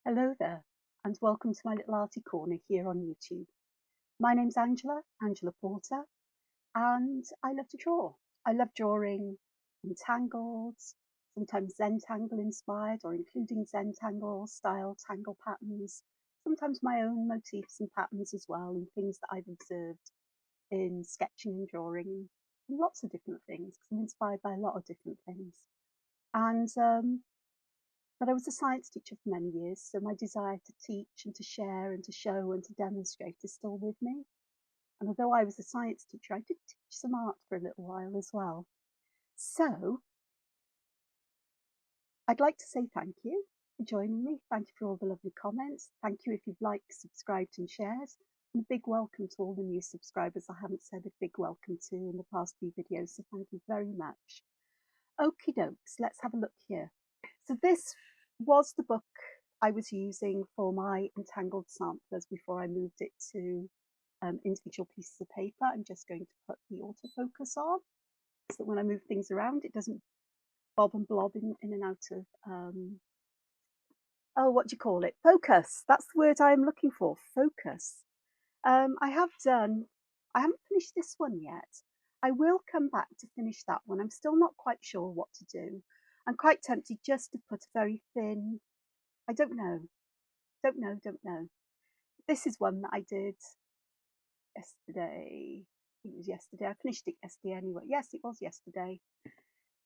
Hello there, and welcome to my little arty corner here on YouTube. My name's Angela Porter, and I love to draw. I love drawing entangled, sometimes Zentangle inspired or including Zentangle style tangle patterns, sometimes my own motifs and patterns as well, and things that I've observed in sketching and drawing, and lots of different things, because I'm inspired by a lot of different things. And but I was a science teacher for many years, so my desire to teach and to share and to show and to demonstrate is still with me. And although I was a science teacher, I did teach some art for a little while as well. So I'd like to say thank you for joining me. Thank you for all the lovely comments. Thank you if you've liked, subscribed and shared. And a big welcome to all the new subscribers I haven't said a big welcome to in the past few videos, so thank you very much. Okie dokes, let's have a look here. So this was the book I was using for my Entangled Samplers before I moved it to individual pieces of paper. I'm just going to put the autofocus on so that when I move things around, it doesn't bob and blob in and out of, oh, what do you call it? Focus. That's the word I'm looking for, focus. I haven't finished this one yet. I will come back to finish that one. I'm still not quite sure what to do. I'm quite tempted just to put a very thin, I don't know. This is one that I did yesterday. It was yesterday. I finished it yesterday anyway. Yes, it was yesterday.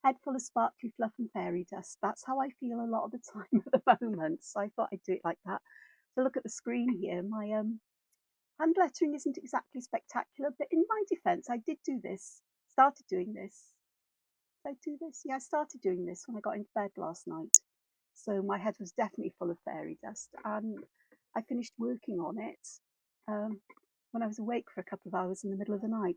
Head full of sparkly fluff and fairy dust. That's how I feel a lot of the time at the moment. So I thought I'd do it like that. So look at the screen here. My hand lettering isn't exactly spectacular, but in my defense, I did do this. Started doing this. Did I do this? Yeah, I started doing this when I got into bed last night. So my head was definitely full of fairy dust, and I finished working on it when I was awake for a couple of hours in the middle of the night,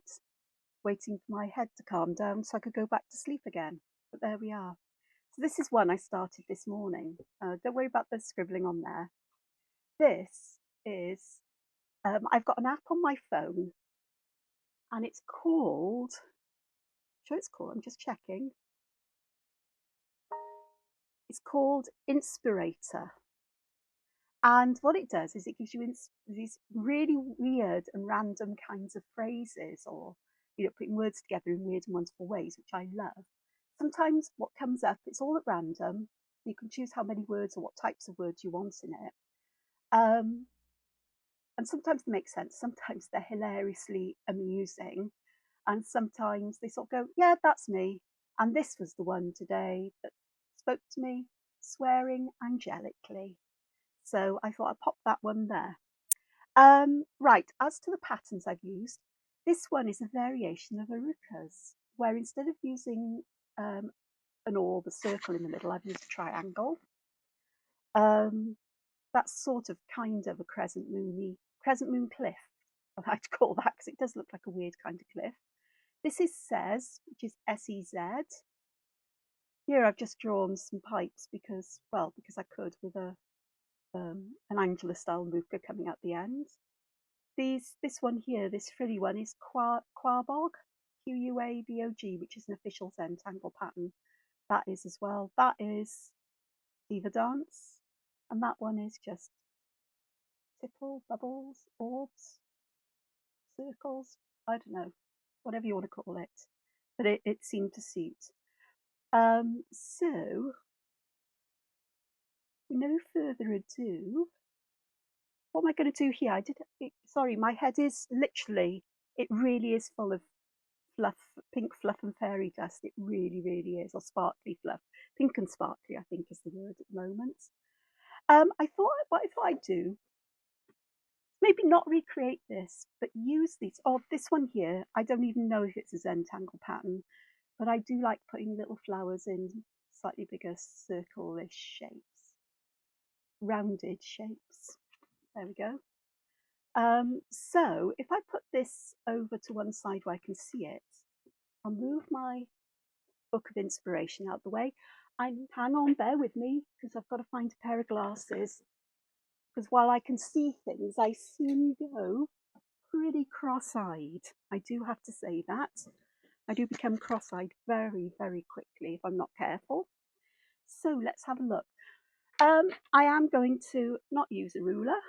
waiting for my head to calm down so I could go back to sleep again. But there we are. So this is one I started this morning. Don't worry about the scribbling on there. This is, I've got an app on my phone, and it's called, I'm just checking. It's called Inspirator. And what it does is it gives you these really weird and random kinds of phrases, or putting words together in weird and wonderful ways, which I love. Sometimes what comes up, it's all at random. You can choose how many words or what types of words you want in it. And sometimes they make sense. Sometimes they're hilariously amusing. And sometimes they sort of go, yeah, that's me. And this was the one today that spoke to me, swearing angelically. So I thought I'd pop that one there. Right, as to the patterns I've used, this one is a variation of Arukas, where instead of using an orb, a circle in the middle, I've used a triangle. That's sort of kind of a crescent moon cliff, I like to call that, because it does look like a weird kind of cliff. This is Sez, which is S-E-Z. Here I've just drawn some pipes because I could, with an angular style Mooka coming at the end. This one here, this frilly one, is Quabog, Quabog, which is an official Zentangle pattern. That is as well. That is Diva Dance, and that one is just Tipple, bubbles, orbs, circles. I don't know, whatever you want to call it, but it seemed to suit. So, no further ado, what am I going to do here? Sorry, my head is literally, it really is full of fluff, pink fluff and fairy dust. It really, really is, or sparkly fluff. Pink and sparkly, I think, is the word at the moment. I thought what if I do, maybe not recreate this, but use these. Oh, this one here, I don't even know if it's a Zentangle pattern, but I do like putting little flowers in slightly bigger circle-ish shapes, rounded shapes. There we go. So if I put this over to one side where I can see it, I'll move my book of inspiration out the way. Hang on, bear with me, because I've got to find a pair of glasses. Because while I can see things, I soon go pretty cross-eyed. I do have to say that. I do become cross-eyed very, very quickly if I'm not careful. So let's have a look. I am going to not use a ruler.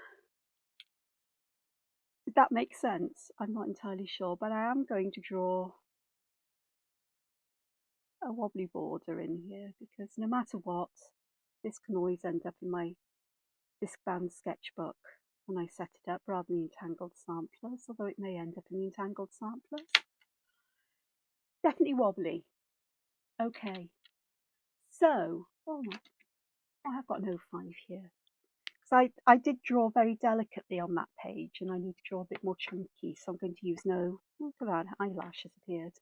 Did that make sense? I'm not entirely sure, but I am going to draw a wobbly border in here because no matter what, this can always end up in my discbound sketchbook when I set it up rather than the Entangled Samplers, although it may end up in the Entangled Samplers. Definitely wobbly. Okay, so, oh, I've got an 05 here. So I did draw very delicately on that page and I need to draw a bit more chunky, so I'm going to use no, look at that, eyelash has appeared.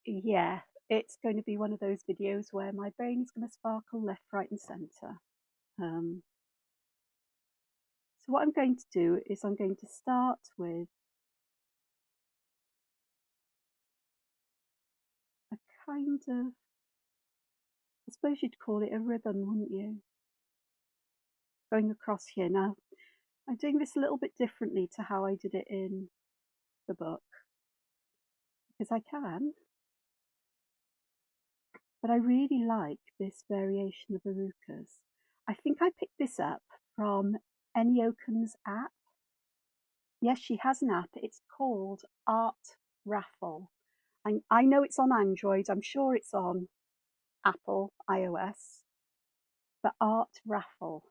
Yeah, it's going to be one of those videos where my brain is going to sparkle left, right and centre. So what I'm going to do is I'm going to start with a kind of, I suppose you'd call it a ribbon, wouldn't you? Going across here. Now, I'm doing this a little bit differently to how I did it in the book, because I can, but I really like this variation of Arukas. I think I picked this up from Eni Oken's app. Yes, she has an app. It's called Raffle. I know it's on Android. I'm sure it's on Apple, iOS, but Raffle.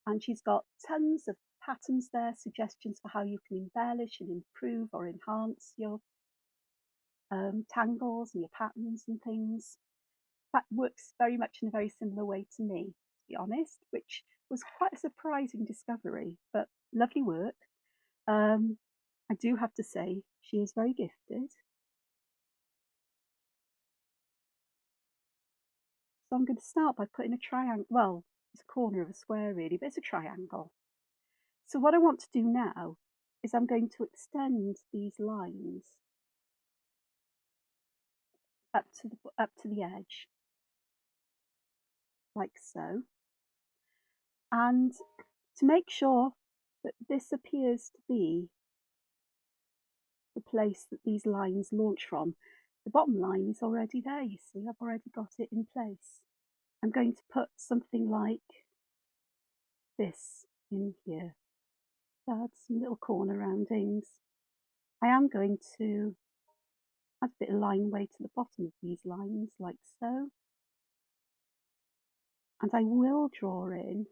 And she's got tons of patterns there, suggestions for how you can embellish and improve or enhance your tangles and your patterns and things. That works very much in a very similar way to me, to be honest, which was quite a surprising discovery, but lovely work. I do have to say, she is very gifted. So I'm going to start by putting a triangle, well, it's a corner of a square really, but it's a triangle. So what I want to do now is I'm going to extend these lines up to the edge, like so. And to make sure that this appears to be the place that these lines launch from, the bottom line is already there, you see, I've already got it in place. I'm going to put something like this in here. Add some little corner roundings. I am going to add a bit of line weight to the bottom of these lines, like so. And I will draw in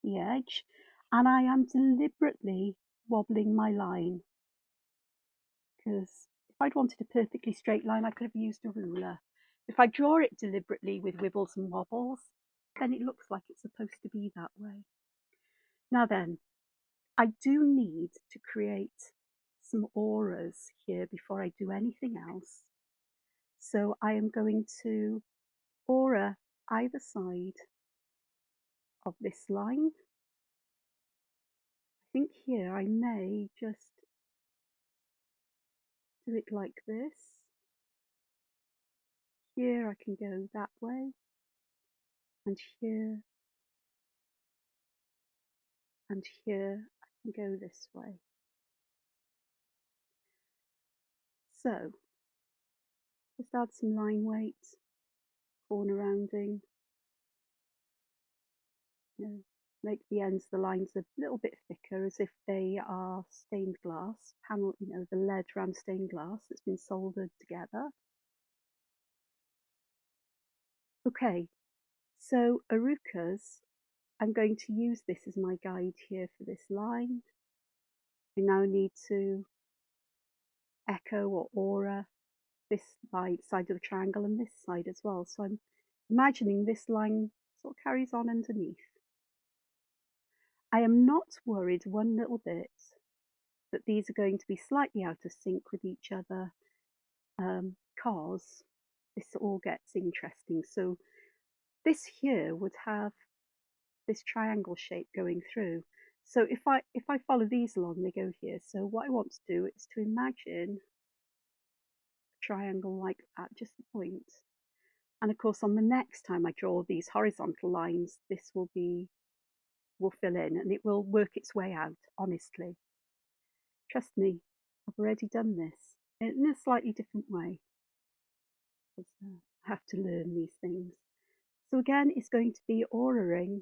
the edge, and I am deliberately wobbling my line, because if I'd wanted a perfectly straight line, I could have used a ruler. If I draw it deliberately with wibbles and wobbles, then it looks like it's supposed to be that way. Now then, I do need to create some auras here before I do anything else. So I am going to aura either side of this line. I think here I may just do it like this. Here I can go that way, and here I can go this way. So just add some line weight, corner rounding, make the ends of the lines a little bit thicker as if they are stained glass, panel, the lead around stained glass that's been soldered together. Okay, so Arukas, I'm going to use this as my guide here for this line. I now need to echo or aura this side of the triangle and this side as well. So I'm imagining this line sort of carries on underneath. I am not worried one little bit that these are going to be slightly out of sync with each other, because this all gets interesting. So this here would have this triangle shape going through. So if I follow these along, they go here. So what I want to do is to imagine a triangle like at just the point. And of course, on the next time I draw these horizontal lines, this will fill in and it will work its way out, honestly. Trust me, I've already done this in a slightly different way. I have to learn these things. So again, it's going to be auraing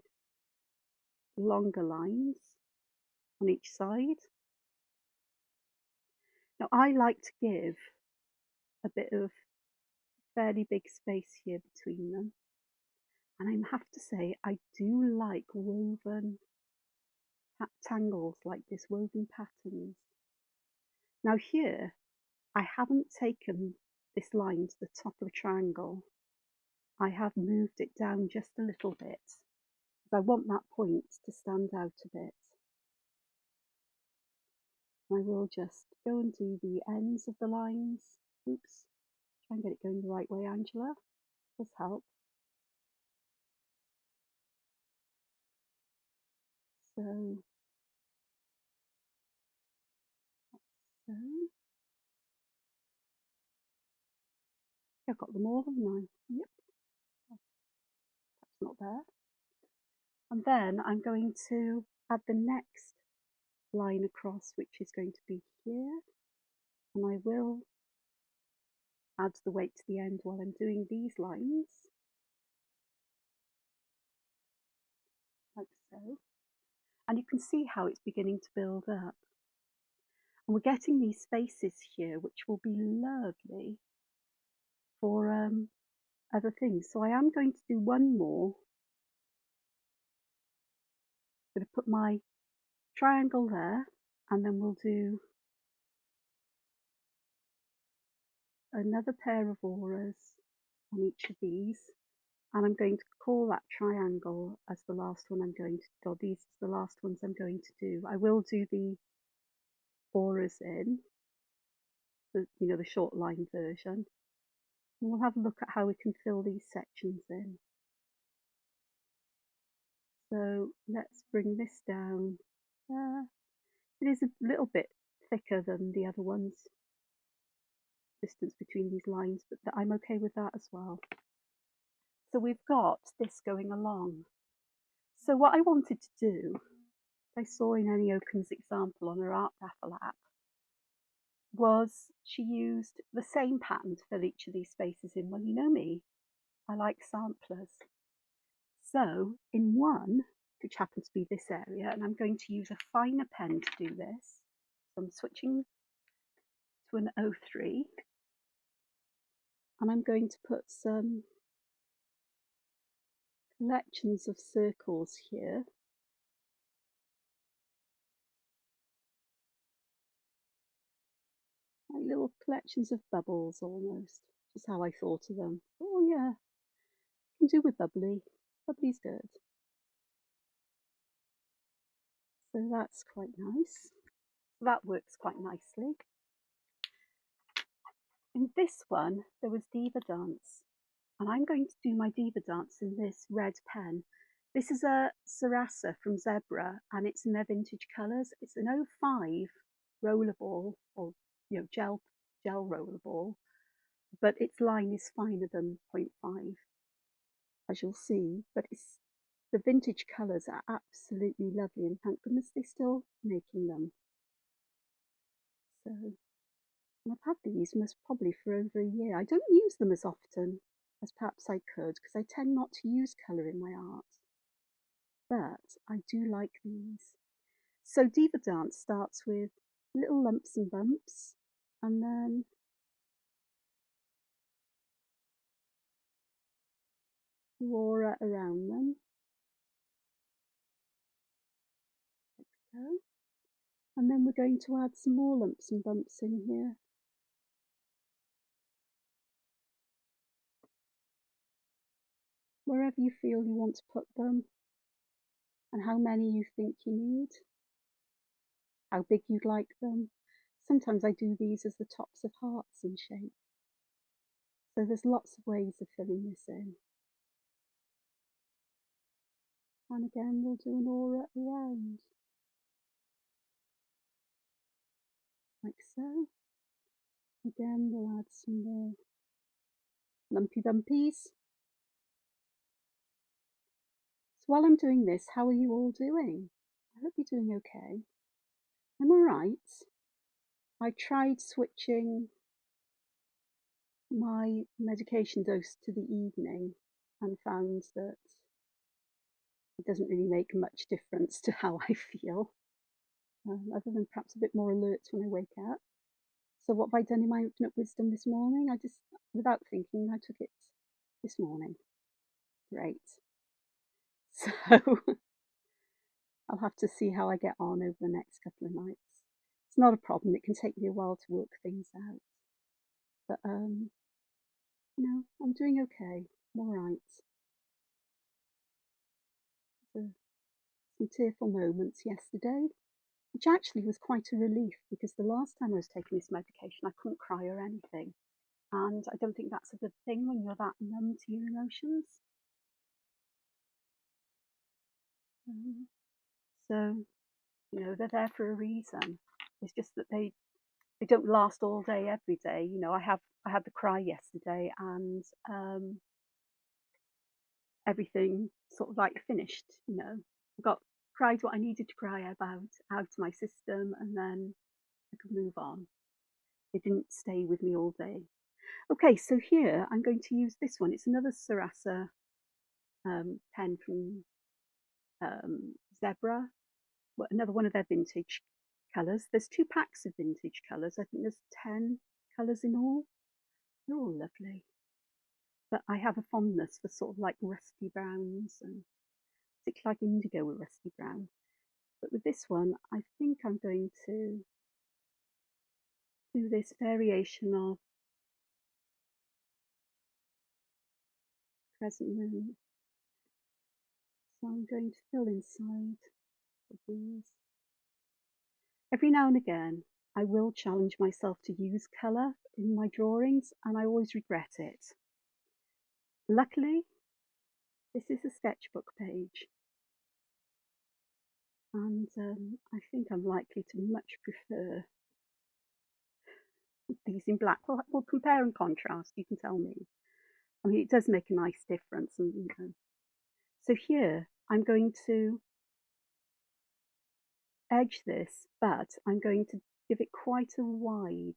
longer lines on each side. Now I like to give a bit of fairly big space here between them. And I have to say, I do like woven tangles like this, woven patterns. Now here, I haven't taken this line to the top of the triangle. I have moved it down just a little bit. I want that point to stand out a bit. I will just go and do the ends of the lines. Oops, try and get it going the right way, Angela. Does help. So, like so. I've got them all, haven't I? Yep. That's not there. And then I'm going to add the next line across, which is going to be here. And I will add the weight to the end while I'm doing these lines, like so. And you can see how it's beginning to build up. And we're getting these spaces here, which will be lovely for other things. So I am going to do one more. I'm going to put my triangle there, and then we'll do another pair of auras on each of these. And I'm going to call that triangle as the last one I'm going to, or these are the last ones I'm going to do. I will do the auras in, the short line version. And we'll have a look at how we can fill these sections in. So let's bring this down. It is a little bit thicker than the other ones, distance between these lines, but I'm okay with that as well. So we've got this going along. So what I wanted to do, I saw in Eni Oken's example on her Art Raffle app, was she used the same pattern to fill each of these spaces in. Well, you know me, I like samplers. So in one, which happens to be this area, and I'm going to use a finer pen to do this. So I'm switching to an 03, and I'm going to put some collections of circles here. Like little collections of bubbles almost, just how I thought of them. Oh yeah, can do with bubbly. Bubbly's good. So that's quite nice. That works quite nicely. In this one, there was Diva Dance, and I'm going to do my Diva Dance in this red pen. This is a Sarasa from Zebra, and it's in their vintage colours. It's an 05 rollerball, or gel rollerball, but its line is finer than 0.5, as you'll see. But the vintage colours are absolutely lovely, and thank goodness they're still making them. So, and I've had these most probably for over a year. I don't use them as often as perhaps I could, because I tend not to use colour in my art. But I do like these. So Diva Dance starts with little lumps and bumps, and then aura around them, like so. And then we're going to add some more lumps and bumps in here. Wherever you feel you want to put them, and how many you think you need, how big you'd like them. Sometimes I do these as the tops of hearts in shape. So there's lots of ways of filling this in. And again, we'll do an aura around, like so. Again, we'll add some more lumpy bumpies. So while I'm doing this, how are you all doing? I hope you're doing okay. I'm alright. I tried switching my medication dose to the evening, and found that it doesn't really make much difference to how I feel, other than perhaps a bit more alert when I wake up. So what have I done in my infinite wisdom this morning? I just, without thinking, I took it this morning. Great. So I'll have to see how I get on over the next couple of nights. It's not a problem. It can take me a while to work things out. But, no, I'm doing okay. I'm all right. So, some tearful moments yesterday, which actually was quite a relief because the last time I was taking this medication, I couldn't cry or anything. And I don't think that's a good thing when you're that numb to your emotions. So, you know, they're there for a reason. It's just that they don't last all day every day. You know, I had the cry yesterday, and everything sort of like finished. You know, I got cried what I needed to cry about out of my system, and then I could move on. It didn't stay with me all day. Okay, so here I'm going to use this one. It's another Sarasa pen from Zebra, another one of their vintage colours. There's 2 packs of vintage colours. I think there's 10 colours in all. They're all lovely. But I have a fondness for sort of like rusty browns, and particularly like indigo with rusty brown. But with this one, I think I'm going to do this variation of Crescent Moon. So I'm going to fill inside of these. Every now and again, I will challenge myself to use colour in my drawings, and I always regret it. Luckily, this is a sketchbook page, and I think I'm likely to much prefer these in black. We'll compare and contrast, you can tell me. I mean, it does make a nice difference. And, you know. So here, I'm going to edge this, but I'm going to give it quite a wide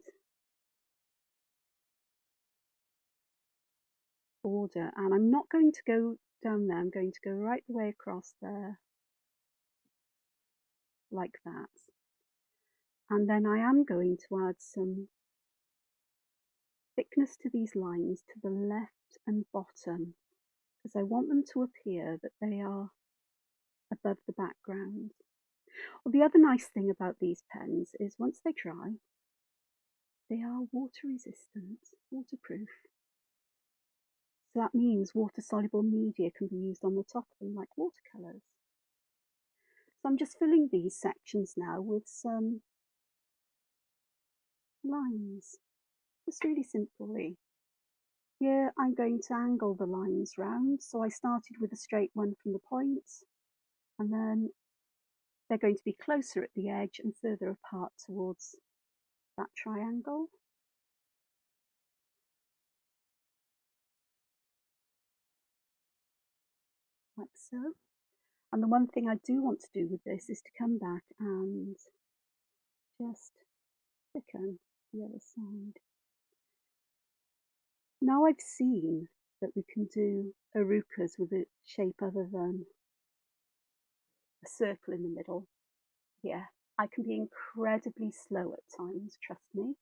border, and I'm not going to go down there. I'm going to go right the way across there, like that. And then I am going to add some thickness to these lines to the left and bottom, because I want them to appear that they are above the background. Well, the other nice thing about these pens is once they dry, they are water resistant, waterproof. So that means water-soluble media can be used on the top of them like watercolours. So I'm just filling these sections now with some lines, just really simply. Here I'm going to angle the lines round. So I started with a straight one from the point, and then they're going to be closer at the edge and further apart towards that triangle. Like so. And the one thing I do want to do with this is to come back and just thicken the other side. Now I've seen that we can do Arukas with a shape other than a circle in the middle. Yeah, I can be incredibly slow at times, trust me.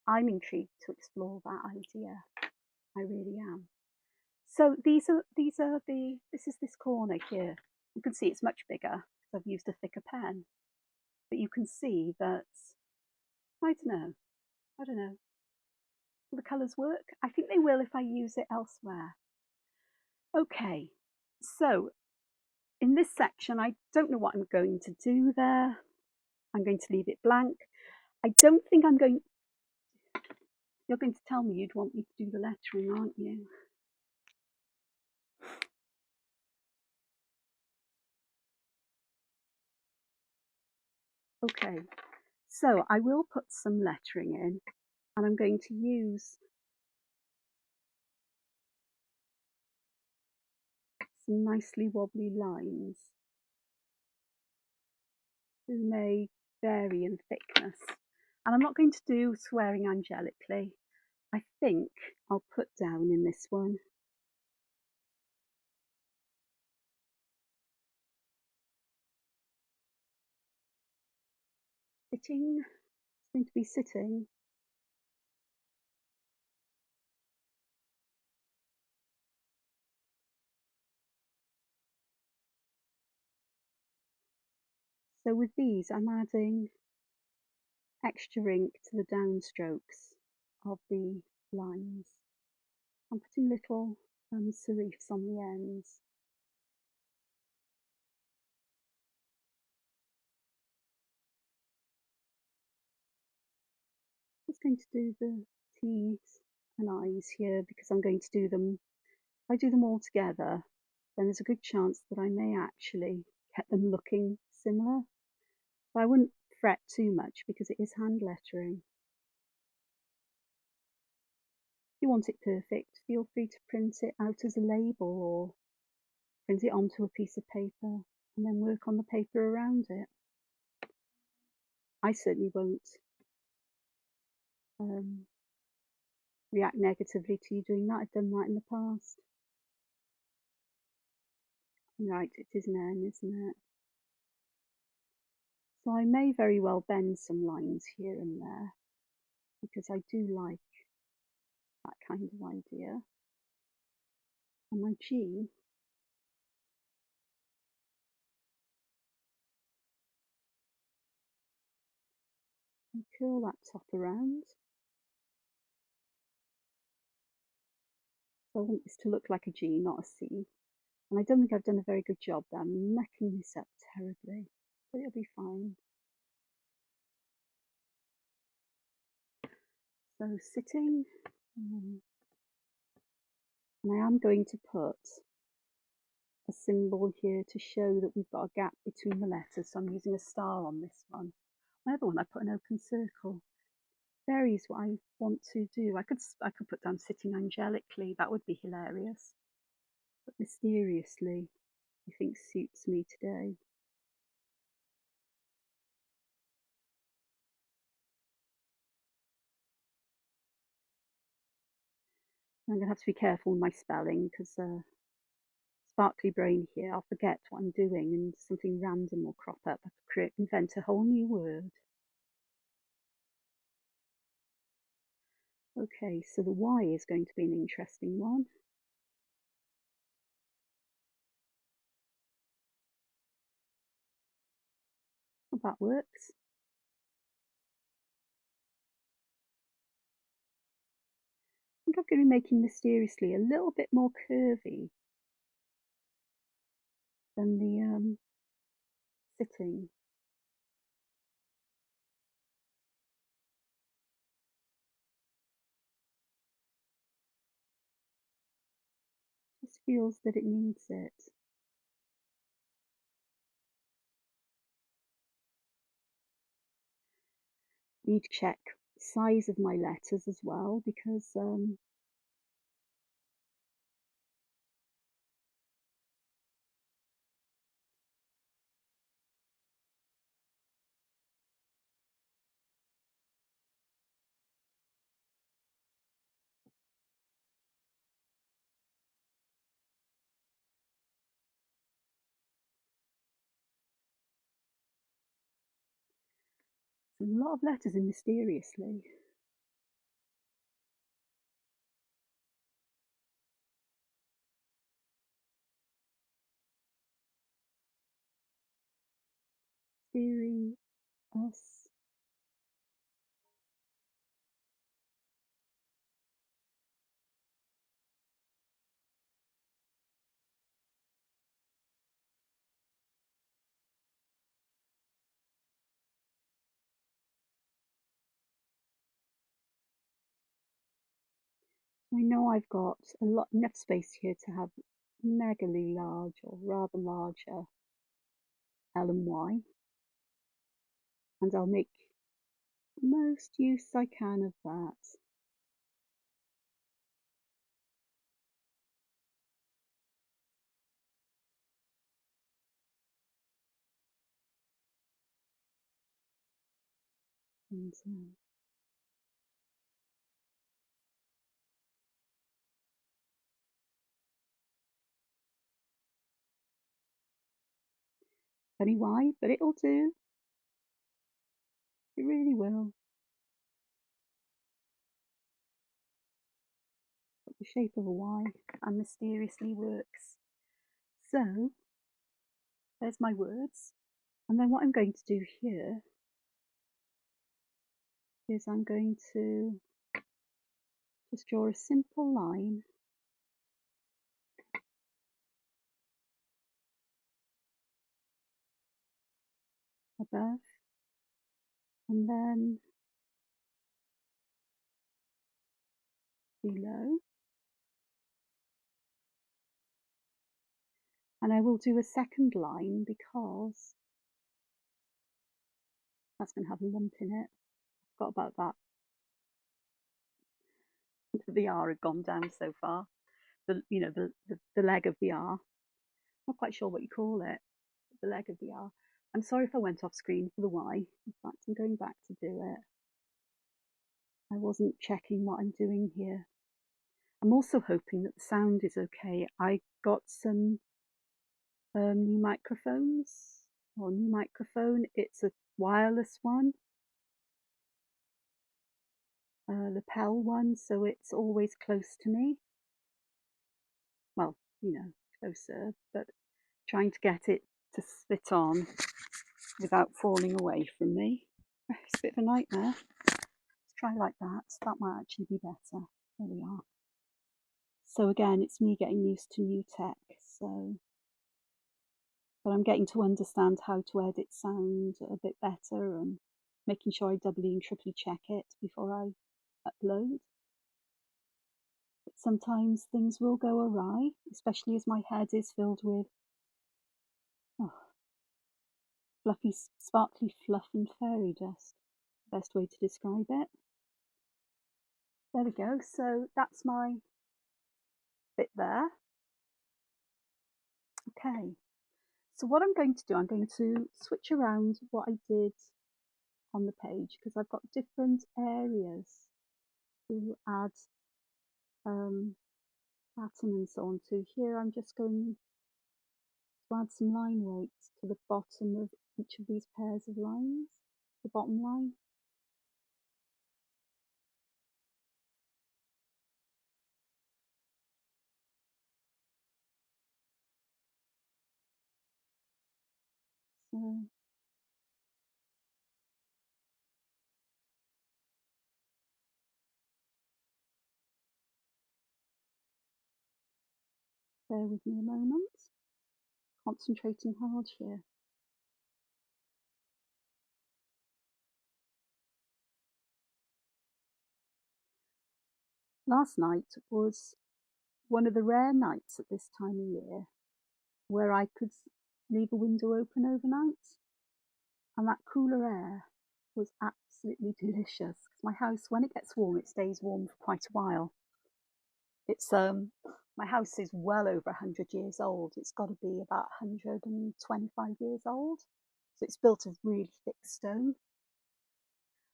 I'm intrigued to explore that idea. I really am. So this is this corner here. You can see it's much bigger because I've used a thicker pen. But you can see that, I don't know. Will the colours work? I think they will if I use it elsewhere. Okay, so in this section, I don't know what I'm going to do there. I'm going to leave it blank. I don't think I'm going... You're going to tell me you'd want me to do the lettering, aren't you? Okay, so I will put some lettering in, and I'm going to use some nicely wobbly lines who may vary in thickness. And I'm not going to do swearing angelically. I think I'll put down in this one Sitting. It's going to be sitting. So with these, I'm adding extra ink to the downstrokes of the lines. I'm putting little serifs on the ends. I'm just going to do the T's and I's here because I'm going to do them. If I do them all together, then there's a good chance that I may actually get them looking similar. But I wouldn't fret too much because it is hand lettering. If you want it perfect, feel free to print it out as a label or print it onto a piece of paper and then work on the paper around it. I certainly won't react negatively to you doing that. I've done that in the past. Right, it is an N, isn't it? So I may very well bend some lines here and there because I do like that kind of idea. And my G, and curl that top around. So I want this to look like a G, not a C. And I don't think I've done a very good job there. I'm messing this up terribly, but it'll be fine. So sitting, and I am going to put a symbol here to show that we've got a gap between the letters. So I'm using a star on this one. My other one, I put an open circle. Varies what I want to do. I could put down sitting angelically. That would be hilarious. But mysteriously, I think suits me today. I'm going to have to be careful with my spelling because sparkly brain here, I'll forget what I'm doing and something random will crop up. I could invent a whole new word. Okay, so the Y is going to be an interesting one. Well, that works. I think I'm going to be making mysteriously a little bit more curvy than the sitting. Just feels that it needs it. Need to check size of my letters as well because a lot of letters in mysteriously. Mysterious. I know I've got enough space here to have megally large or rather larger L and Y, and I'll make the most use I can of that. And funny why, but it'll do. It really will. The shape of a Y and mysteriously works. So there's my words. And then what I'm going to do here is I'm going to just draw a simple line above and then below. And I will do a second line because that's going to have a lump in it. I forgot about that. The R had gone down so far. The leg of the R. Not quite sure what you call it. The leg of the R. I'm sorry if I went off screen for the Y. In fact, I'm going back to do it. I wasn't checking what I'm doing here. I'm also hoping that the sound is okay. I got some new microphones, or new microphone. It's a wireless one, lapel one, so it's always close to me. Well, closer, but trying to get it to sit on without falling away from me. It's a bit of a nightmare. Let's try like that. That might actually be better. There we are. So again, it's me getting used to new tech. But I'm getting to understand how to edit sound a bit better and making sure I doubly and triply check it before I upload. But sometimes things will go awry, especially as my head is filled with fluffy, sparkly fluff and fairy dust. Best way to describe it. There we go. So that's my bit there. Okay. So what I'm going to do, I'm going to switch around what I did on the page because I've got different areas to add pattern and so on to. Here I'm just going to add some line weights to the bottom of each of these pairs of lines, the bottom line. So bear with me a moment, concentrating hard here. Last night was one of the rare nights at this time of year where I could leave a window open overnight, and that cooler air was absolutely delicious. My house, when it gets warm, it stays warm for quite a while. It's my house is well over 100 years old. It's got to be about 125 years old. So it's built of really thick stone.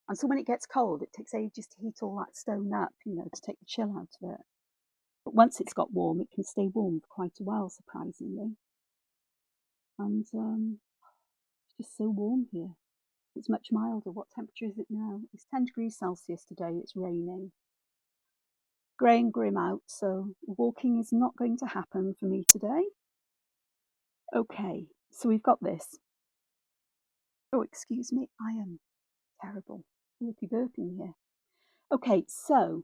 And so when it gets cold, it takes ages to heat all that stone up, to take the chill out of it. But once it's got warm, it can stay warm for quite a while, surprisingly. And it's just so warm here. It's much milder. What temperature is it now? It's 10 degrees Celsius today. It's raining. Grey and grim out, so walking is not going to happen for me today. Okay, so we've got this. Oh, excuse me, I am terrible. Burping here. Okay, so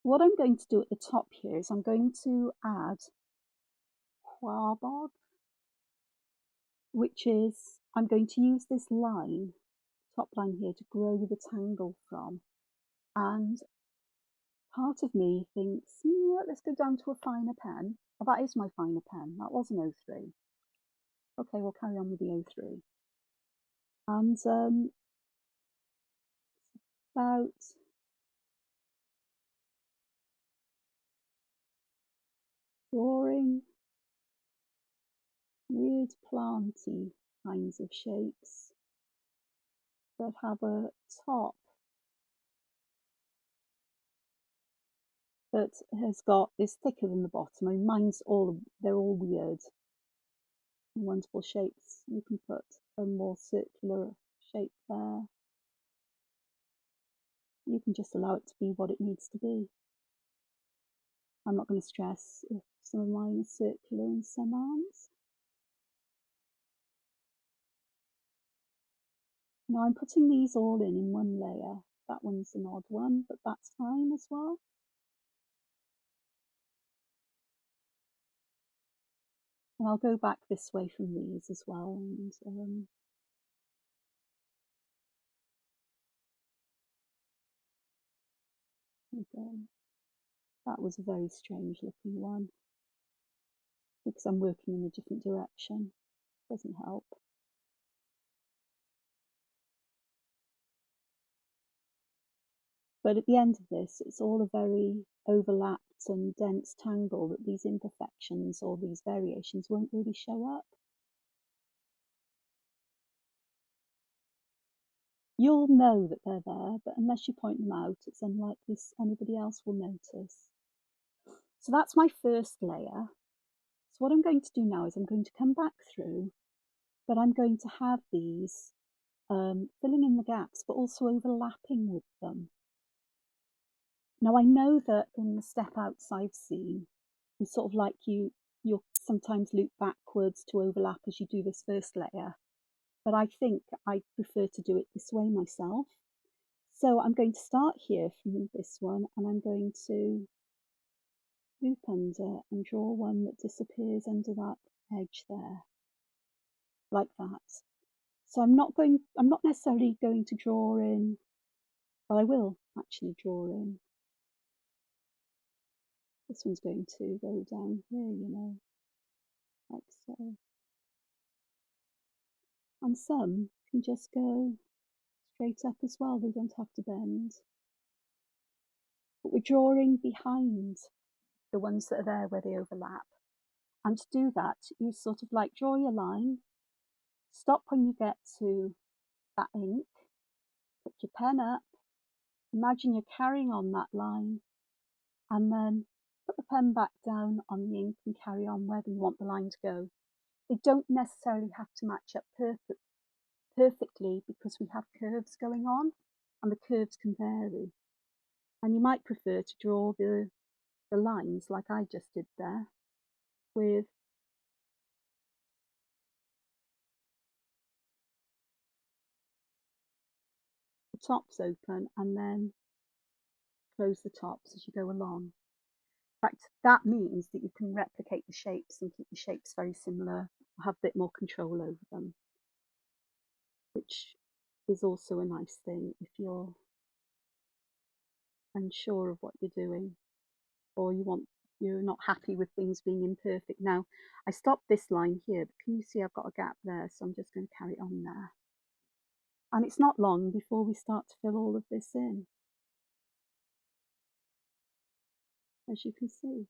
what I'm going to do at the top here is I'm going to add Quabog, which is, I'm going to use this line, top line here, to grow the tangle from. And part of me thinks, let's go down to a finer pen. Oh, that is my finer pen. That was an 03. Okay, we'll carry on with the 03. And about drawing weird planty kinds of shapes that have a top that has got, is thicker than the bottom. I mean, they're all weird and wonderful shapes. You can put a more circular shape there. You can just allow it to be what it needs to be. I'm not going to stress if some of mine are circular and some aren't. Now I'm putting these all in one layer. That one's an odd one, but that's fine as well. And I'll go back this way from these as well. And again, that was a very strange looking one because I'm working in a different direction. Doesn't help. But at the end of this, it's all a very overlapped and dense tangle that these imperfections or these variations won't really show up. You'll know that they're there, but unless you point them out, it's unlikely anybody else will notice. So that's my first layer. So what I'm going to do now is I'm going to come back through, but I'm going to have these filling in the gaps, but also overlapping with them. Now I know that in the step outs I've seen, you sort of like you'll sometimes loop backwards to overlap as you do this first layer, but I think I prefer to do it this way myself. So I'm going to start here from this one, and I'm going to loop under and draw one that disappears under that edge there, like that. So I'm not necessarily going to draw in, well, I will actually draw in. This one's going to go down here, you know, like so. And some can just go straight up as well, they don't have to bend. But we're drawing behind the ones that are there where they overlap. And to do that, you sort of like draw your line, stop when you get to that ink, pick your pen up, imagine you're carrying on that line, and then put the pen back down on the ink and carry on wherever you want the line to go. They don't necessarily have to match up perfectly because we have curves going on, and the curves can vary. And you might prefer to draw the lines like I just did there, with the tops open and then close the tops as you go along. In fact, that means that you can replicate the shapes and keep the shapes very similar, have a bit more control over them, which is also a nice thing if you're unsure of what you're doing, or you're not happy with things being imperfect. Now, I stopped this line here, but can you see I've got a gap there? So I'm just going to carry on there. And it's not long before we start to fill all of this in, as you can see.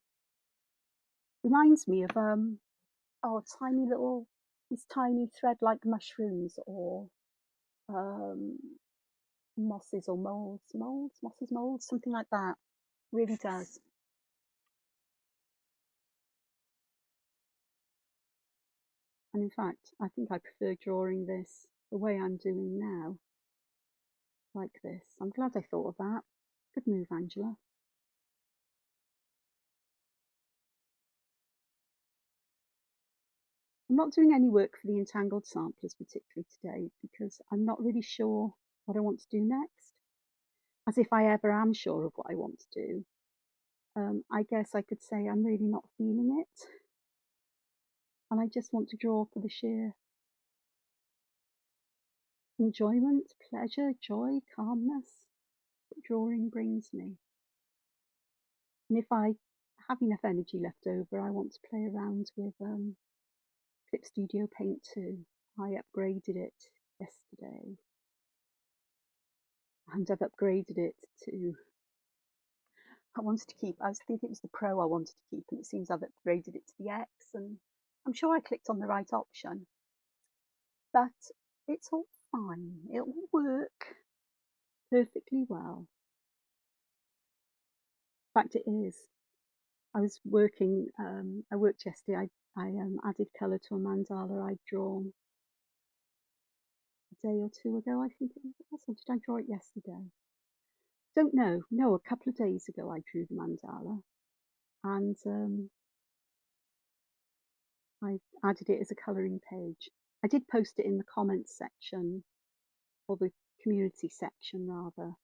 Reminds me of tiny little, these tiny thread-like mushrooms, or mosses or molds, something like that. Really does. And in fact, I think I prefer drawing this the way I'm doing now, like this. I'm glad I thought of that. Good move, Angela. I'm not doing any work for the Entangled Samplers particularly today because I'm not really sure what I want to do next. As if I ever am sure of what I want to do. I guess I could say I'm really not feeling it. And I just want to draw for the sheer enjoyment, pleasure, joy, calmness that drawing brings me. And if I have enough energy left over, I want to play around with Clip Studio Paint 2. I upgraded it yesterday, and I've upgraded it to, I think it was the Pro I wanted to keep, and it seems I've upgraded it to the X, and I'm sure I clicked on the right option, but it's all fine. It will work perfectly well. In fact, it is. I was working, I worked yesterday, I added colour to a mandala I'd drawn, a day or two ago, I think it was, or did I draw it yesterday? Don't know. No, a couple of days ago I drew the mandala, and I added it as a colouring page. I did post it in the comments section, or the community section rather,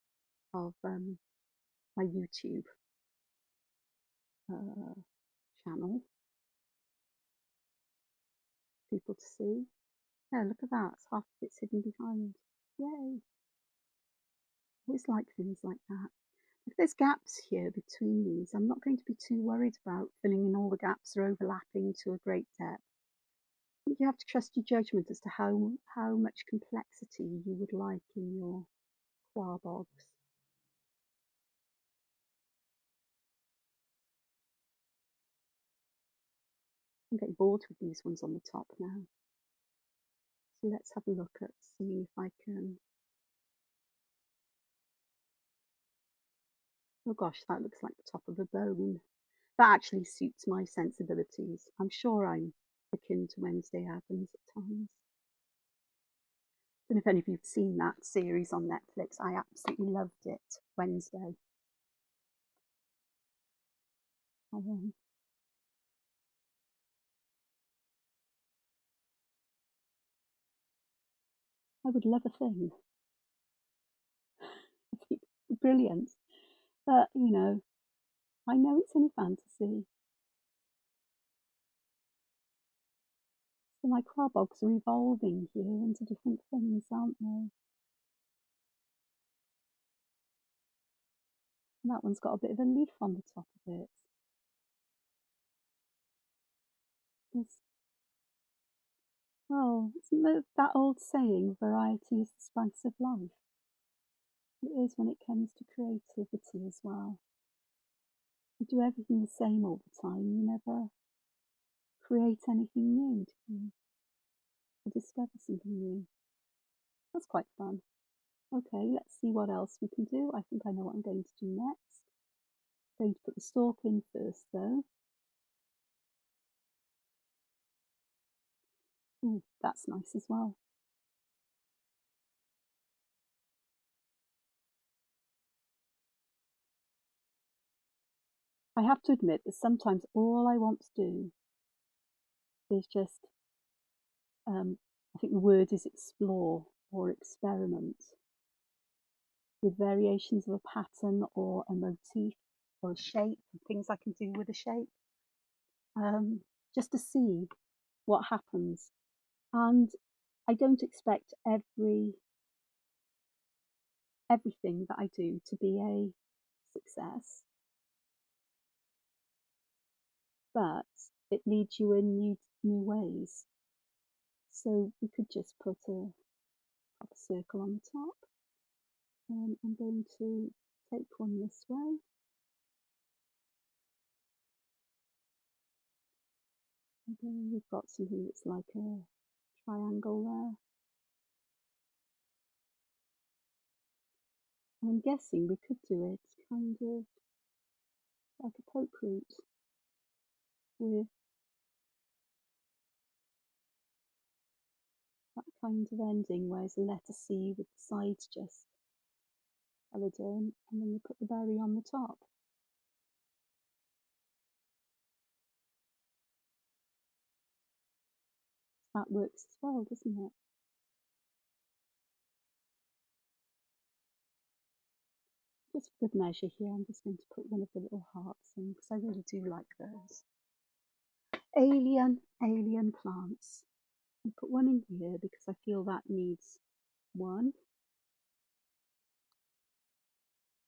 of my YouTube channel, people to see. Yeah, look at that, half of it's hidden behind. Yay! I always like things like that. If there's gaps here between these, I'm not going to be too worried about filling in all the gaps or overlapping to a great depth. I think you have to trust your judgment as to how much complexity you would like in your Quabogs. I'm getting bored with these ones on the top now. So let's have a look at seeing if I can. Oh gosh, that looks like the top of a bone. That actually suits my sensibilities. I'm sure I'm akin to Wednesday Addams at times. I don't know if any of you've seen that series on Netflix. I absolutely loved it, Wednesday. I would love a thing. Brilliant. But, you know, I know it's only fantasy. So my Quabogs are evolving here into different things, aren't they? And that one's got a bit of a leaf on the top of it. Well, isn't that old saying, variety is the spice of life? It is when it comes to creativity as well. You do everything the same all the time, you never create anything new, do you? Or discover something new. That's quite fun. Okay, let's see what else we can do. I think I know what I'm going to do next. I'm going to put the stalk in first though. Ooh, that's nice as well. I have to admit that sometimes all I want to do is just, I think the word is explore or experiment with variations of a pattern or a motif or a shape, and things I can do with a shape, just to see what happens. And I don't expect everything that I do to be a success, but it leads you in new ways. So we could just put a circle on the top. I'm going to take one this way. And then we've got something that's like a triangle there. And I'm guessing we could do it kind of like a poke root with that kind of ending, where it's a letter C with the sides just coloured in, and then you put the berry on the top. That works as well, doesn't it? Just for good measure here, I'm just going to put one of the little hearts in, because I really do like those. Alien plants. I'll put one in here because I feel that needs one.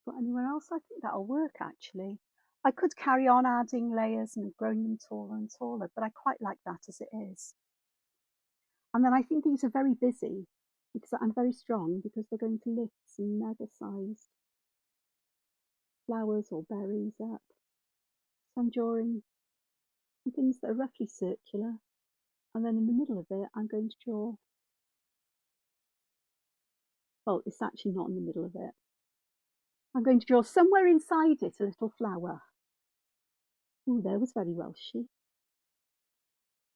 Got anywhere else? I think that'll work actually. I could carry on adding layers and growing them taller and taller, but I quite like that as it is. And then I think these are very busy because I'm very strong, because they're going to lift some mega-sized flowers or berries up. So I'm drawing things that are roughly circular, and then in the middle of it I'm going to draw, well, it's actually not in the middle of it. I'm going to draw somewhere inside it a little flower. Oh, there was very Welshy.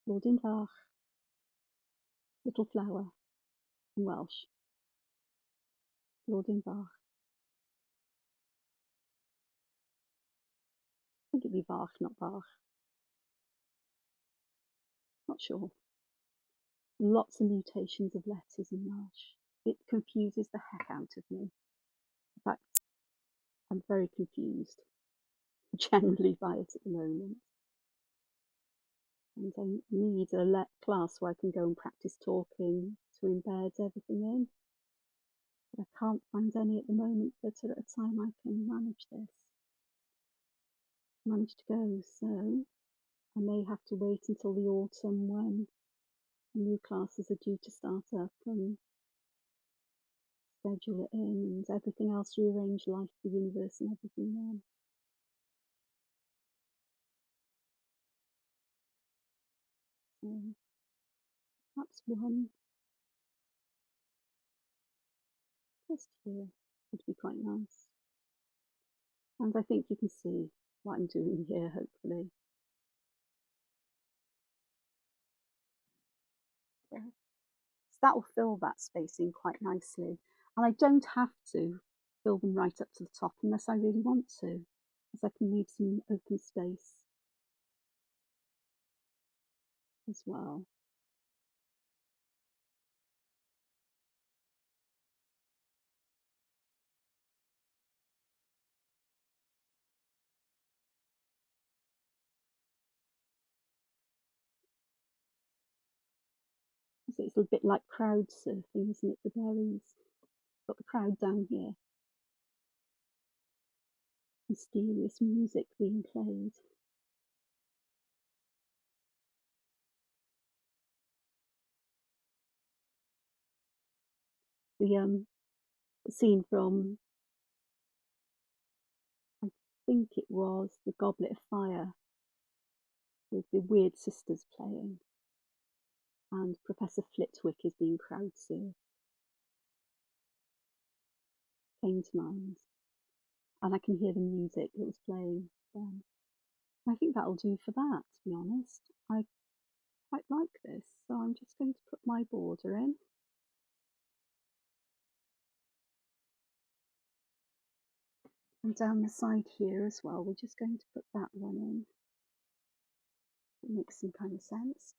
Lord Invar. Little flower. in Welsh. Lord in Bach. I think it'd be Bach, not Bach. Not sure. Lots of mutations of letters in Welsh. It confuses the heck out of me. In fact, I'm very confused generally by it at the moment. And I need a class where I can go and practice talking to embed everything in. But I can't find any at the moment, but at a time I can manage to go. So I may have to wait until the autumn when new classes are due to start up and schedule it in and everything else, rearrange life, the universe and everything then. So perhaps one just here would be quite nice. And I think you can see what I'm doing here, hopefully. So that will fill that space in quite nicely. And I don't have to fill them right up to the top unless I really want to, because I can leave some open space as well. So it's a bit like crowd surfing, isn't it? The berries. Got the crowd down here. Mysterious music being played. The scene from, I think it was The Goblet of Fire, with the Weird Sisters playing, and Professor Flitwick is being crowd surfed. Came to mind, and I can hear the music that was playing then. I think that'll do for that, to be honest. I quite like this, so I'm just going to put my border in. And down the side here as well, we're just going to put that one in. It makes some kind of sense.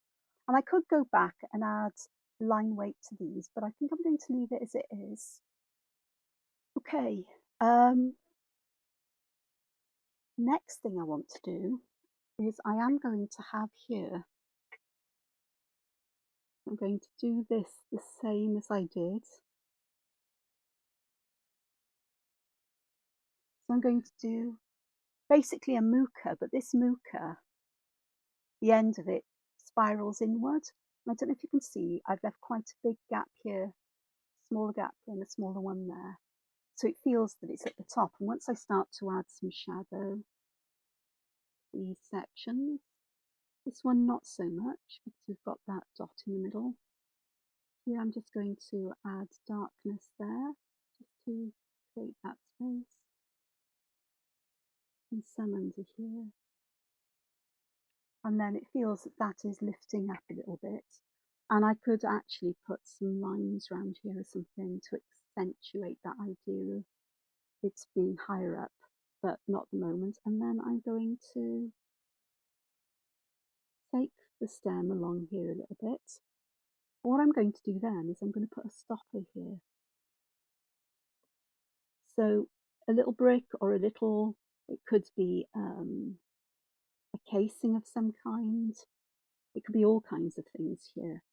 And I could go back and add line weight to these, but I think I'm going to leave it as it is. Okay, next thing I want to do is I am going to have here, I'm going to do this the same as I did. So I'm going to do basically a Mooka, but this Mooka, the end of it spirals inward. And I don't know if you can see, I've left quite a big gap here, smaller gap here and a smaller one there. So it feels that it's at the top. And once I start to add some shadow, these sections, this one not so much because we've got that dot in the middle. Here I'm just going to add darkness there, just to create that space. And some under here. And then it feels that that is lifting up a little bit. And I could actually put some lines around here or something to accentuate that idea of it's being higher up, but not at the moment. And then I'm going to take the stem along here a little bit. What I'm going to do then is I'm going to put a stopper here. So a little brick or a little, it could be a casing of some kind. It could be all kinds of things here.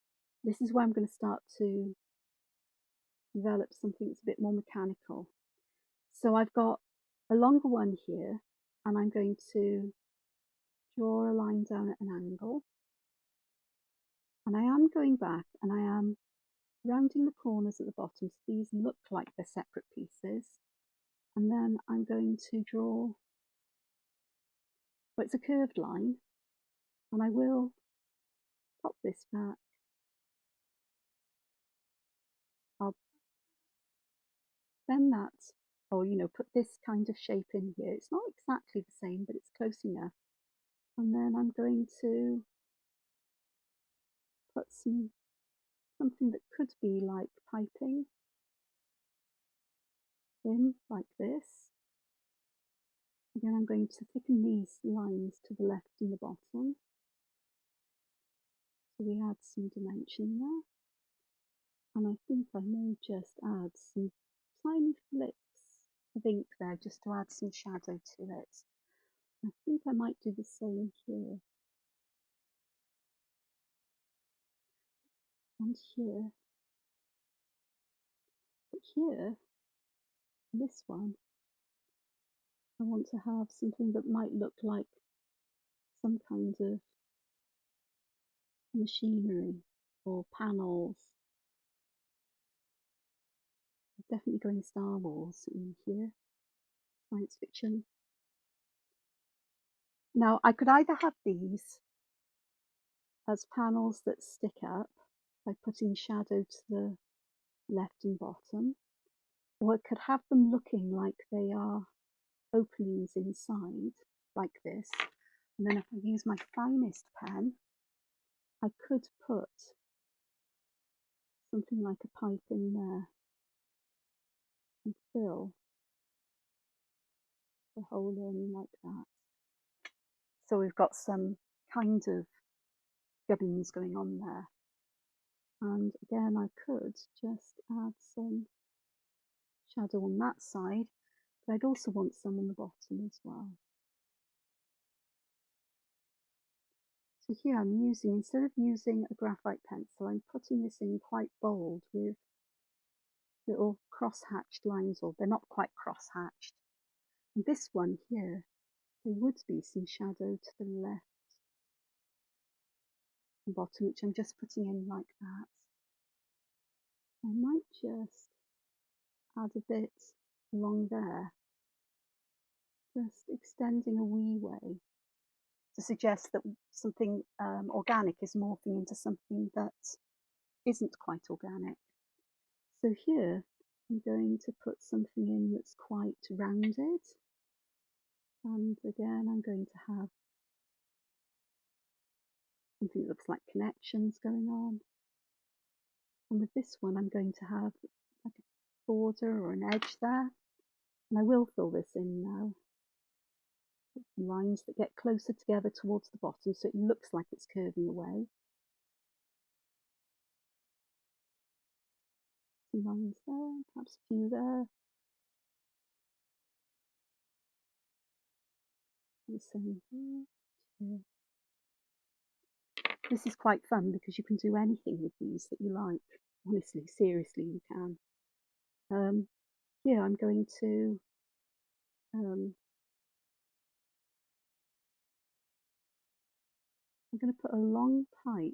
This is where I'm going to start to develop something that's a bit more mechanical. So I've got a longer one here, and I'm going to draw a line down at an angle. And I am going back and I am rounding the corners at the bottom so these look like they're separate pieces. And then I'm going to draw, well, it's a curved line, and I will pop this back. I'll bend that, or put this kind of shape in here. It's not exactly the same, but it's close enough. And then I'm going to put some something that could be like piping in like this. Again, I'm going to thicken these lines to the left and the bottom. So we add some dimension there. And I think I may just add some tiny flicks of ink there just to add some shadow to it. I think I might do the same here. And here. But here, this one, I want to have something that might look like some kind of machinery or panels. I'm definitely going Star Wars in here, science fiction. Now, I could either have these as panels that stick up by putting shadow to the left and bottom, or I could have them looking like they are openings inside, like this. And then if I use my finest pen, I could put something like a pipe in there and fill the hole in like that. So we've got some kind of gubbins going on there. And again, I could just add some shadow on that side, but I'd also want some on the bottom as well. So here I'm using, instead of using a graphite pencil, I'm putting this in quite bold with little cross-hatched lines, or they're not quite cross-hatched. And this one here, there would be some shadow to the left and bottom, which I'm just putting in like that. I might just add a bit along there, just extending a wee way to suggest that something organic is morphing into something that isn't quite organic. So here I'm going to put something in that's quite rounded, and again I'm going to have something that looks like connections going on. And with this one I'm going to have like a border or an edge there, and I will fill this in now. Lines that get closer together towards the bottom so it looks like it's curving away. Some lines there, perhaps a few there. The same here. This is quite fun because you can do anything with these that you like. Honestly, seriously, you can. Here I'm going to put a long pipe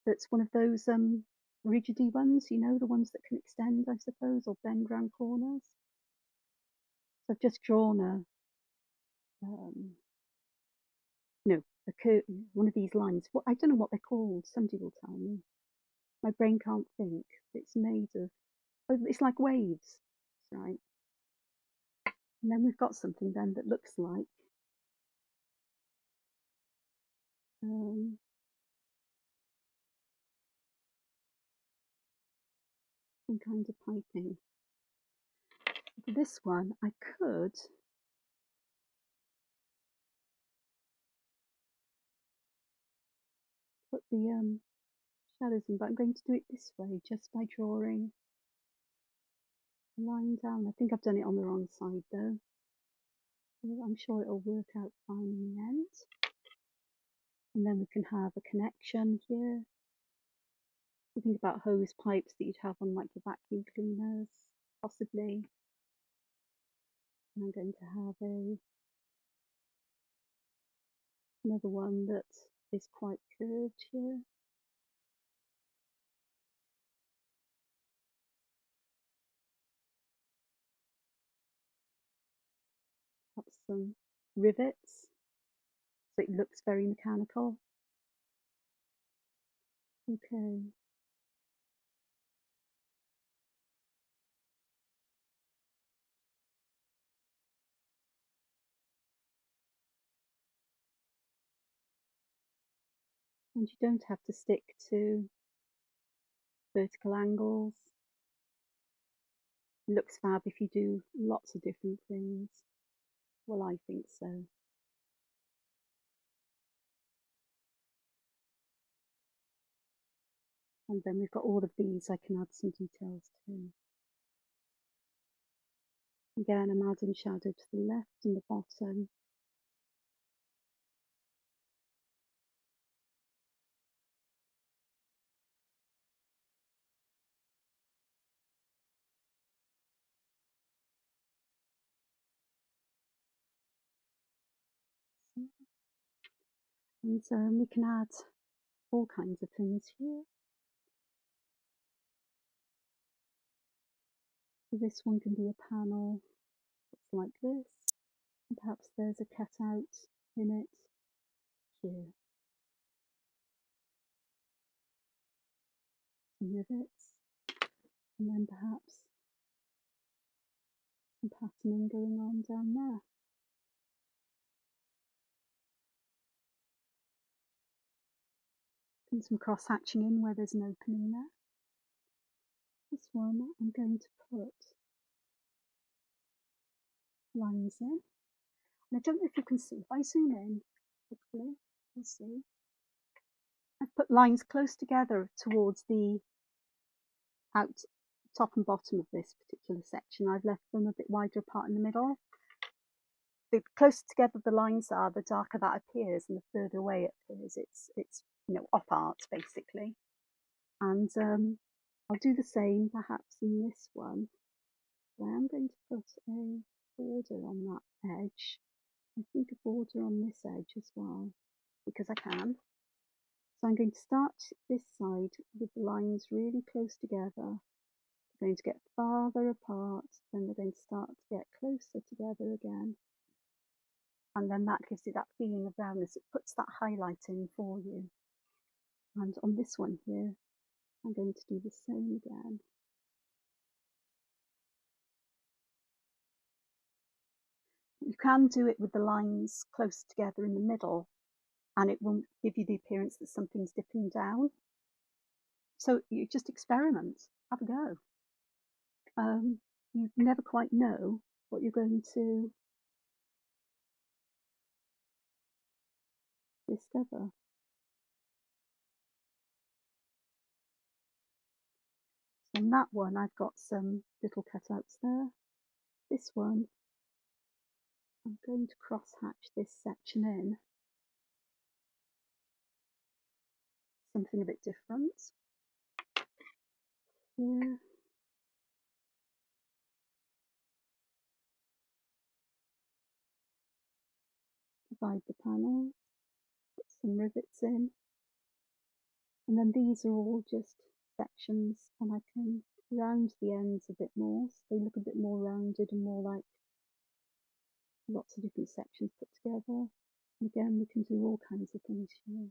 that's one of those rigidy ones, you know, the ones that can extend, I suppose, or bend round corners. So I've just drawn a curtain, one of these lines. What, I don't know what they're called. Somebody will tell me. My brain can't think. It's made of, oh, it's like waves, right? And then we've got something then that looks like some kind of piping. For this one, I could put the shadows in, but I'm going to do it this way, just by drawing a line down. I think I've done it on the wrong side though. I'm sure it'll work out fine in the end. And then we can have a connection here. You think about hose pipes that you'd have on like your vacuum cleaners, possibly. And I'm going to have another one that is quite curved here. Perhaps some rivets, so it looks very mechanical. Okay. And you don't have to stick to vertical angles. It looks fab if you do lots of different things. Well, I think so. And then we've got all of these I can add some details to. Again, I'm adding shadow to the left and the bottom. And we can add all kinds of things here. So this one can be a panel that's like this. And perhaps there's a cutout in it here. Some rivets. And then perhaps some patterning going on down there. And some cross-hatching in where there's an opening there. This one I'm going to put lines in. And I don't know if you can see, if I zoom in, hopefully you'll see. I've put lines close together towards the top and bottom of this particular section. I've left them a bit wider apart in the middle. The closer together the lines are, the darker that appears, and the further away it appears. It's op art basically. And I'll do the same perhaps in this one. So I am going to put a border on that edge. I think a border on this edge as well, because I can. So I'm going to start this side with the lines really close together. They're going to get farther apart, then they're going to start to get closer together again. And then that gives you that feeling of roundness. It puts that highlight in for you. And on this one here, I'm going to do the same again. You can do it with the lines close together in the middle, and it won't give you the appearance that something's dipping down. So you just experiment, have a go. You never quite know what you're going to discover. So on that one, I've got some little cutouts there. This one, I'm going to cross-hatch this section in. Something a bit different. Here. Divide the panel, put some rivets in, and then these are all just sections, and I can round the ends a bit more so they look a bit more rounded and more like lots of different sections put together. And again, we can do all kinds of things here.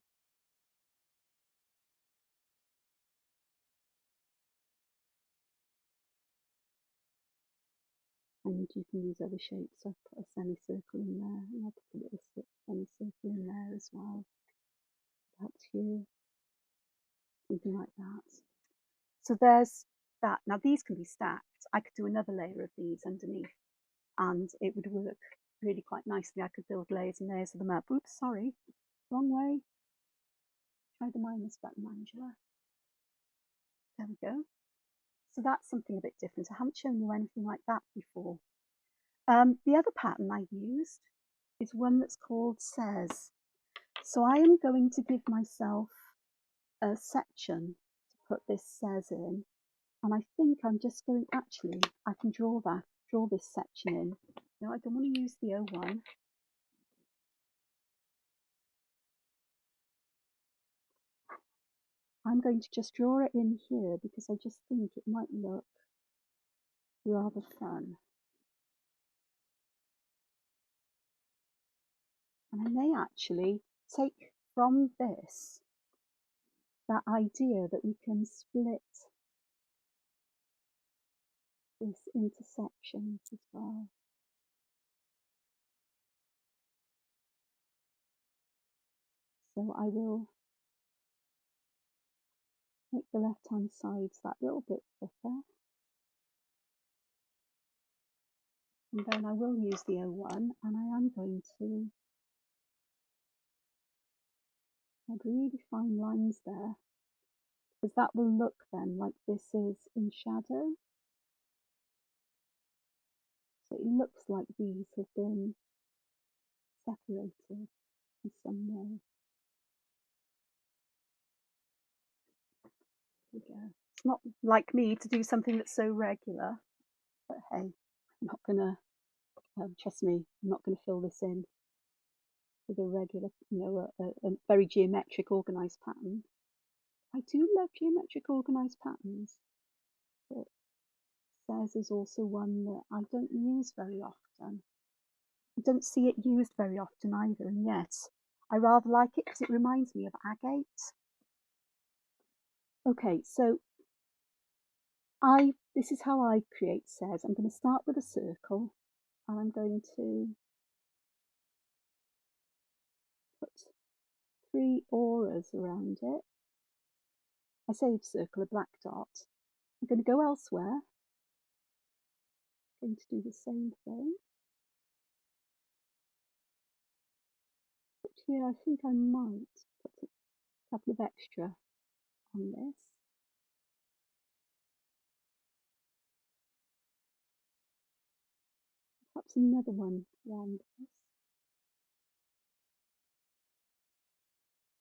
And you can use other shapes. I've put a semicircle in there, and I'll put a little semicircle in there as well. Perhaps here, something like that. So there's that. Now these can be stacked. I could do another layer of these underneath, and it would work really quite nicely. I could build layers and layers of them up. Oops, sorry, wrong way. Try the minus button, Angela. There we go. So that's something a bit different. I haven't shown you anything like that before. The other pattern I used is one that's called Says. So I am going to give myself a section to put this Says in. And I think I'm just going, actually, I can draw this section in. No, I don't want to use the O1. I'm going to just draw it in here because I just think it might look rather fun. And I may actually take from this that idea that we can split this into sections as well. So I will make the left-hand sides that little bit thicker. And then I will use the 01, and I am going to add really fine lines there, because that will look then like this is in shadow. So it looks like these have been separated in some way. There we go. It's not like me to do something that's so regular, but hey, I'm not gonna, trust me, I'm not gonna fill this in with a regular, a very geometric organized pattern. I do love geometric organized patterns, but Says is also one that I don't use very often. I don't see it used very often either, and yet I rather like it because it reminds me of agate. Okay, so this is how I create Says. I'm going to start with a circle, and I'm going to put 3 auras around it. I say circle, a black dot. I'm going to go elsewhere. I'm going to do the same thing. But here I think I might put a couple of extra on this. Perhaps another one around this.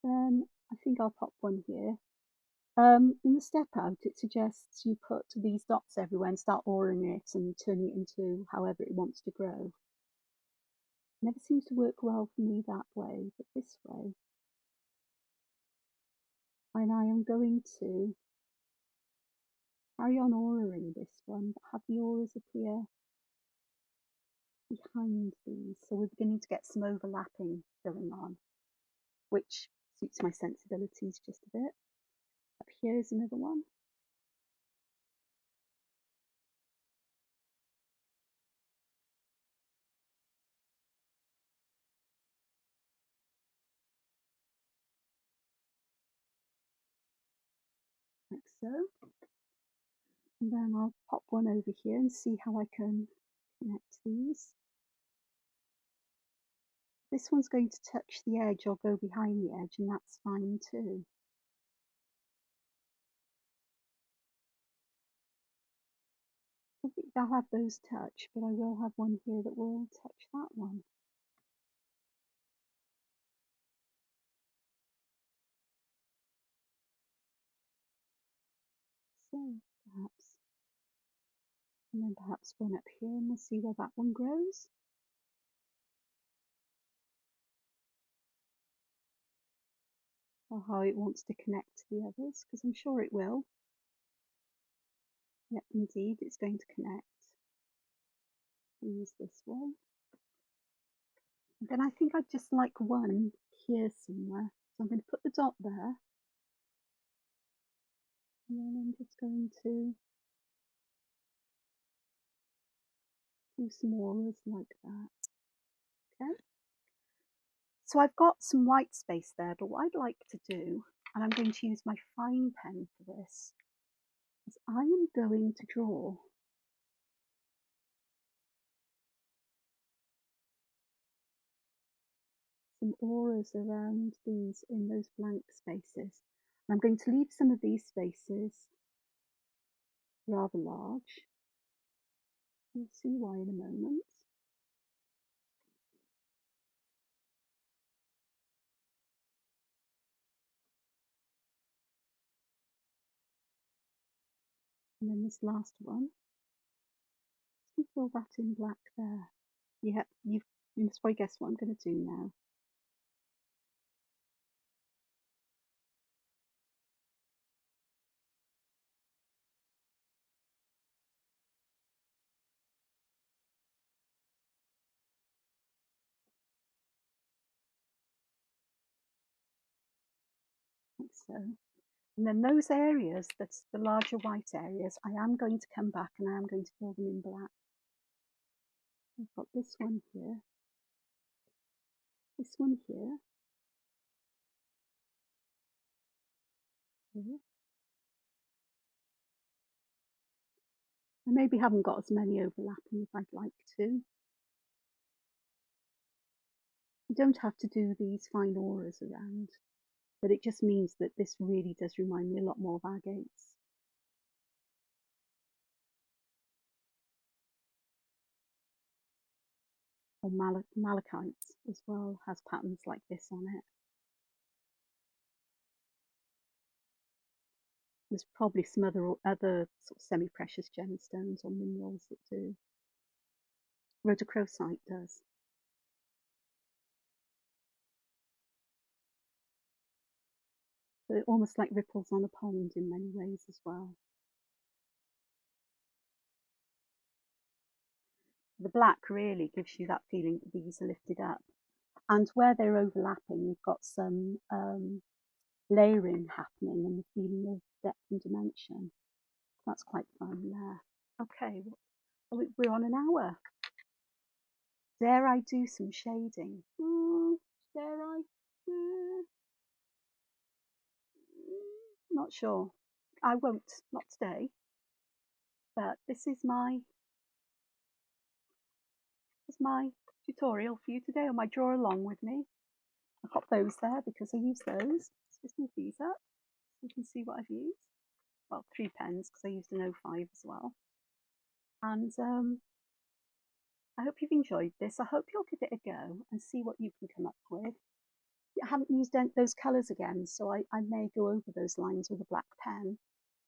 Then I think I'll pop one here. In the step out, it suggests you put these dots everywhere and start auraing it and turning it into however it wants to grow. Never seems to work well for me that way, but this way. And I am going to carry on auraing this one, but have the auras appear behind these. So we're beginning to get some overlapping going on, which suits my sensibilities just a bit. Up here is another one. Like so. And then I'll pop one over here and see how I can connect these. This one's going to touch the edge or go behind the edge, and that's fine too. I don't think I'll have those touch, but I will have one here that will touch that one. So perhaps, and then perhaps one up here, and we'll see where that one grows. Or how it wants to connect to the others, because I'm sure it will. Yep, indeed, it's going to connect. Use this way. And then I think I'd just like one here somewhere. So I'm going to put the dot there. And then I'm just going to do some auras like that. Okay. So I've got some white space there, but what I'd like to do, and I'm going to use my fine pen for this, is I am going to draw some auras around these in those blank spaces. And I'm going to leave some of these spaces rather large. You'll see why in a moment. And then this last one, just fill that in black there. Yeah, you must probably guess what I'm going to do now. Like so. And then those areas, that's the larger white areas, I am going to come back and I am going to fill them in black. I've got this one here, this one here, I maybe haven't got as many overlapping as I'd like to. You don't have to do these fine auras around, but it just means that this really does remind me a lot more of agates. Or malachite as well has patterns like this on it. There's probably some other sort of semi-precious gemstones or minerals that do. Rhodochrosite does. But it almost like ripples on a pond in many ways as well. The black really gives you that feeling that these are lifted up. And where they're overlapping, you've got some layering happening and the feeling of depth and dimension. That's quite fun there. Okay, we're on an hour. Dare I do some shading? Dare I? Not sure. I won't, not today. But this is my tutorial for you today, or my draw along with me. I've got those there because I use those. Let's just move these up so you can see what I've used. Well, 3 pens because I used an 05 as well. And I hope you've enjoyed this. I hope you'll give it a go and see what you can come up with. I haven't used those colours again, so I may go over those lines with a black pen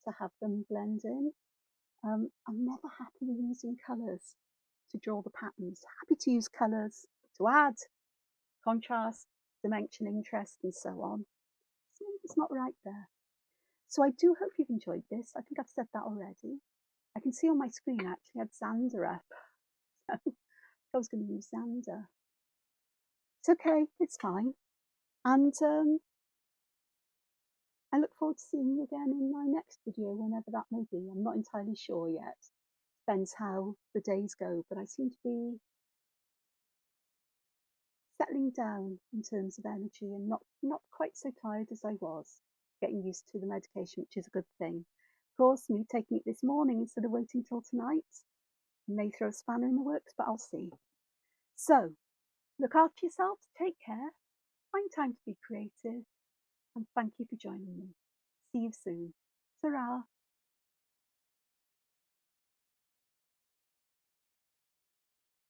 to have them blend in. I'm never happy with using colours to draw the patterns. Happy to use colours to add contrast, dimension, interest, and so on. So it's not right there. So I do hope you've enjoyed this. I think I've said that already. I can see on my screen I actually had Xander up. So I was going to use Xander. It's okay, it's fine. And I look forward to seeing you again in my next video, whenever that may be. I'm not entirely sure yet. Depends how the days go, but I seem to be settling down in terms of energy and not quite so tired as I was. Getting used to the medication, which is a good thing. Of course, me taking it this morning instead of waiting till tonight may throw a spanner in the works, but I'll see. So, look after yourselves, take care, find time to be creative, and thank you for joining me. See you soon. Ta-ra!